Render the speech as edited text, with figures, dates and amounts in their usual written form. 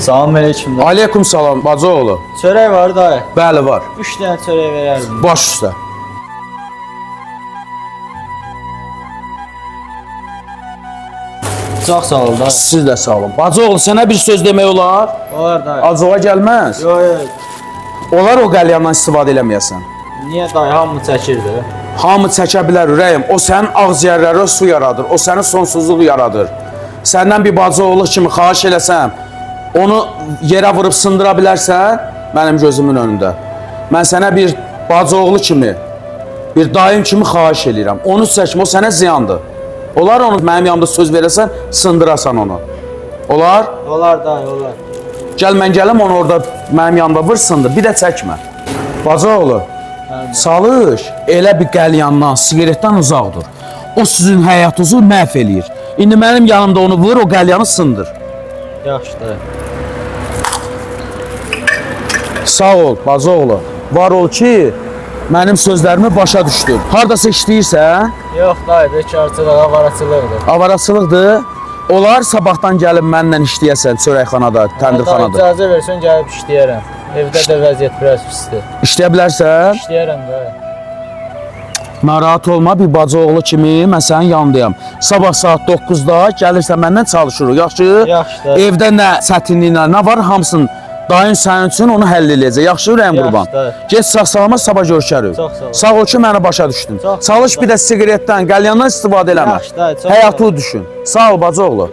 Salam aleyküm dayı. Aleyküm salam bacı oğlu. Çörək var dayı. Bəli var. 3 dənə çörək verərdim. Baş üstə. Çox sağ ol dayı. Siz də sağ olun. Bacı oğlu sənə bir söz demək olar. Olar dayı. Acığa gəlməz. Yox. Olar o qəlyandan istifadə eləməyəsən. Niyə dayı hamı çəkirdi? Hamı çəkə bilər ürəyim. O sənin ağciyərlərə su yaradır. O sənin sonsuzluq yaradır. Səndən bir bacı oğlu kimi xahiş eləsəm, onu yerə vurub sındıra bilərsən, mənim gözümün önündə. Mən sənə bir bacı oğlu kimi, bir dayım kimi xahiş eləyirəm. Onu çəkmə, o sənə ziyandır. Olar onu mənim yanımda söz verəsən, sındırasan onu. Olar? Olar dayı, olar. Gəl mən gəlim onu orada mənim yanımda vur sındır, bir də çəkmə. Bacı oğlu, çalış elə bir qəlyandan, sigaretdən uzaq dur. O sizin həyatınızı məhv eləyir. İndi mənim yanımda onu vur, o qəlyanı sındır. Yaxşı dayı. Sağ ol, bacı oğlu. Var ol ki, mənim sözlərimi başa düşdün. Hardasa işləyirsən, Yox dayı, bekarçılıq, avaraçılıqdır. avaraçılıqdır. Olar sabahdan gəlib mənlə işləyəsən çörəkxanada, təndirxanada. Dayı icazə versən gəlib işləyərəm. Evdə də vəziyyət biraz pisdir. İşləyə bilərsən? İşləyərəm dayı. Narahat olma, bir bacı oğlu kimi mən sənin yanındayam. Sabah saat 9-da gəlirsən məndən çalışırıq, yaxşı? Yaxşı dayı. Evdə nə çətinliklər, nə var hamısını dayın sənin üçün onu həll eləyəcək. Yaxşı ürəyim Yaxşı qurban. dayı. Get sağ-salamat sabah görüşərik. Çox sağ ol. Sağ ol ki məni başa düşdün. Çox sağ ol Çalış bir dayı. də siqaretdən, qəlyandan istifadə eləmə. Yaxşı dayı, çox sağ ol. Həyatını düşün. Sağ ol bacı oğlu.